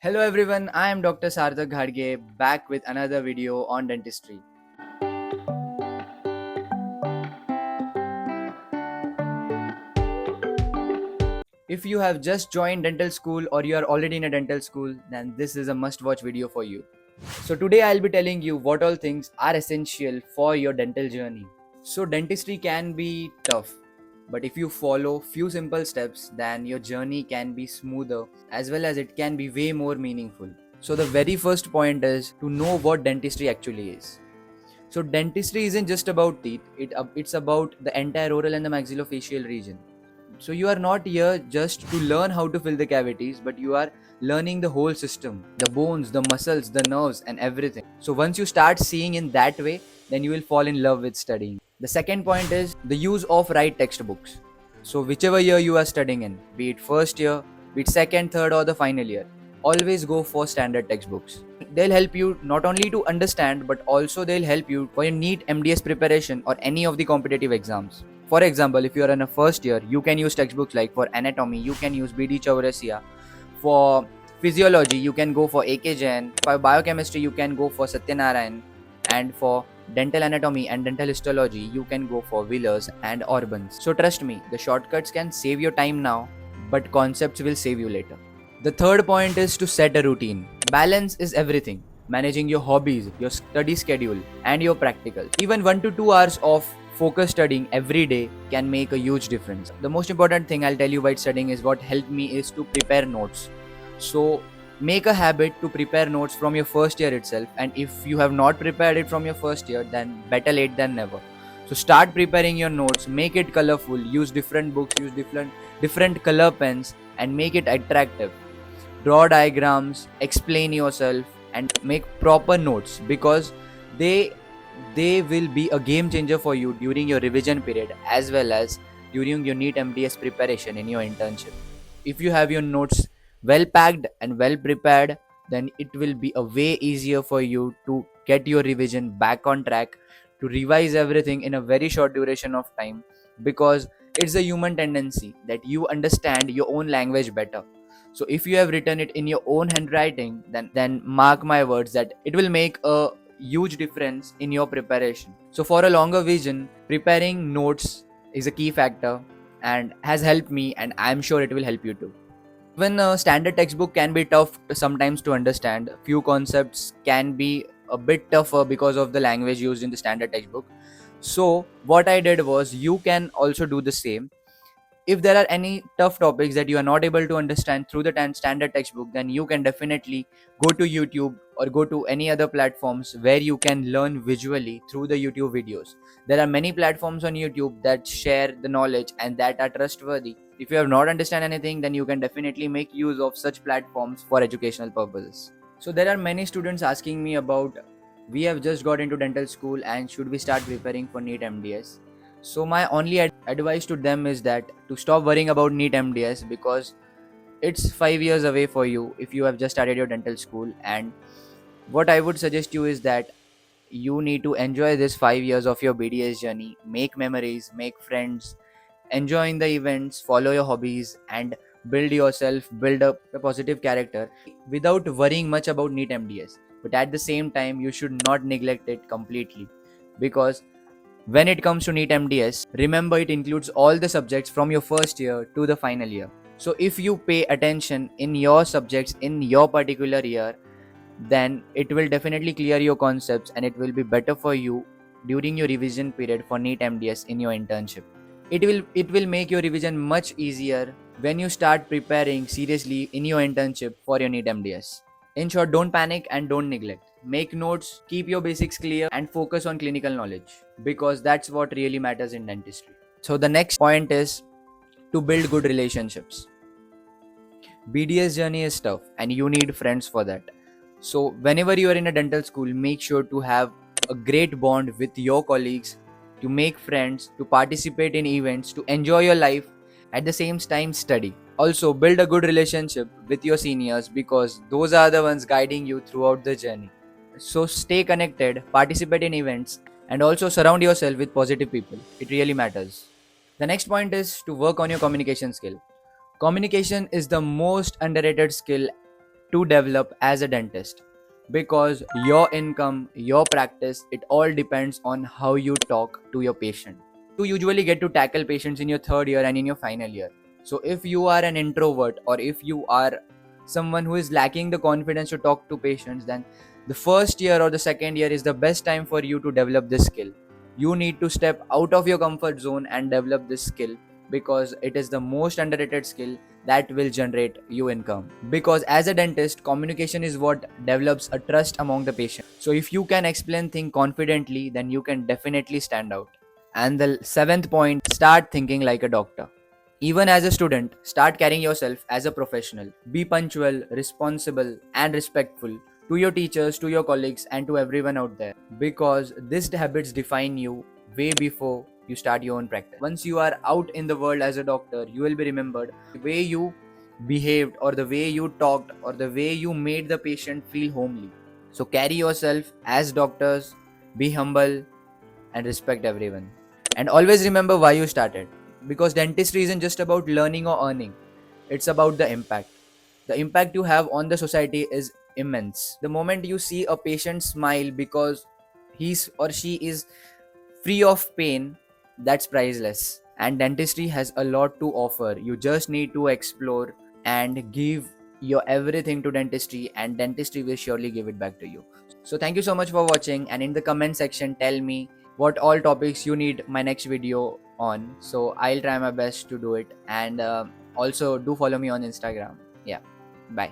Hello everyone, I am Dr. Sarthak Ghadge back with another video on dentistry. If you have just joined dental school or you are already in a dental school, then this is a must watch video for you. So today I'll be telling you what all things are essential for your dental journey. So dentistry can be tough, but if you follow few simple steps, then your journey can be smoother as well as it can be way more meaningful. So the very first point is to know what dentistry actually is. So dentistry isn't just about teeth, it's about the entire oral and the maxillofacial region. So you are not here just to learn how to fill the cavities, but you are learning the whole system, the bones, the muscles, the nerves and everything. So once you start seeing in that way, then you will fall in love with studying. The second point is the use of right textbooks. So whichever year you are studying in, be it first year, be it second, third or the final year, always go for standard textbooks. They'll help you not only to understand, but also they'll help you for your NEET MDS preparation or any of the competitive exams. For example, if you are in a first year, you can use textbooks like for anatomy, you can use BD Chaurasia. For physiology, you can go for AK Jain. For biochemistry, you can go for Satyanarayan. And for dental anatomy and dental histology, you can go for Wheelers and Orbans. So trust me, the shortcuts can save your time now, but concepts will save you later. The third point is to set a routine. Balance is everything. Managing your hobbies, your study schedule, and your practical. Even 1 to 2 hours of focused studying every day can make a huge difference. The most important thing I'll tell you while studying is what helped me is to prepare notes. So make a habit to prepare notes from your first year itself, and if you have not prepared it from your first year, then better late than never. So start preparing your notes, make it colorful, use different books, use different color pens and make it attractive. Draw diagrams, explain yourself and make proper notes because they they will be a game changer for you during your revision period as well as during your NEET MDS preparation in your internship. If you have your notes well packed and well prepared, then it will be a way easier for you to get your revision back on track, to revise everything in a very short duration of time, because it's a human tendency that you understand your own language better. So if you have written it in your own handwriting, then mark my words that it will make a huge difference in your preparation. So for a longer vision, preparing notes is a key factor and has helped me, and I'm sure it will help you too. Even a standard textbook can be tough sometimes to understand. Few concepts can be a bit tougher because of the language used in the standard textbook. So what I did was, you can also do the same. If there are any tough topics that you are not able to understand through the standard textbook, then you can definitely go to YouTube or go to any other platforms where you can learn visually through the YouTube videos. There are many platforms on YouTube that share the knowledge and that are trustworthy. If you have not understand anything, then you can definitely make use of such platforms for educational purposes. So there are many students asking me about, we have just got into dental school and should we start preparing for NEET MDS? So my only advice to them is that to stop worrying about NEET MDS, because it's 5 years away for you if you have just started your dental school. And what I would suggest you is that you need to enjoy this 5 years of your BDS journey, make memories, make friends, enjoying the events, follow your hobbies and build yourself, build up a positive character without worrying much about NEET MDS. But at the same time, you should not neglect it completely, because when it comes to NEET MDS, remember it includes all the subjects from your first year to the final year. So if you pay attention in your subjects in your particular year, then it will definitely clear your concepts and it will be better for you during your revision period for NEET MDS in your internship. It will make your revision much easier when you start preparing seriously in your internship for your NEET MDS. In short, don't panic and don't neglect. Make notes, keep your basics clear, and focus on clinical knowledge, because that's what really matters in dentistry. So, the next point is to build good relationships. BDS journey is tough, and you need friends for that. So, whenever you are in a dental school, make sure to have a great bond with your colleagues, to make friends, to participate in events, to enjoy your life, at the same time study. Also, build a good relationship with your seniors, because those are the ones guiding you throughout the journey. So stay connected, participate in events, and also surround yourself with positive people. It really matters. The next point is to work on your communication skill. Communication is the most underrated skill to develop as a dentist, because your income, your practice, it all depends on how you talk to your patient. You usually get to tackle patients in your third year and in your final year. So if you are an introvert, or if you are someone who is lacking the confidence to talk to patients, then the first year or the second year is the best time for you to develop this skill. You need to step out of your comfort zone and develop this skill, because it is the most underrated skill that will generate you income. Because as a dentist, communication is what develops a trust among the patient. So if you can explain things confidently, then you can definitely stand out. And the seventh point, start thinking like a doctor. Even as a student, start carrying yourself as a professional. Be punctual, responsible, and respectful to your teachers, to your colleagues, and to everyone out there, because these habits define you way before you start your own practice. Once you are out in the world as a doctor, you will be remembered the way you behaved, or the way you talked, or the way you made the patient feel homely. So carry yourself as doctors, be humble, and respect everyone. And always remember why you started. Because dentistry isn't just about learning or earning, it's about the impact. The impact you have on the society is immense. The moment you see a patient smile because he's or she is free of pain, that's priceless. And dentistry has a lot to offer. You just need to explore and give your everything to dentistry, and dentistry will surely give it back to you. So thank you so much for watching, and in the comment section tell me what all topics you need my next video on, so I'll try my best to do it. And also do follow me on Instagram. Yeah, bye.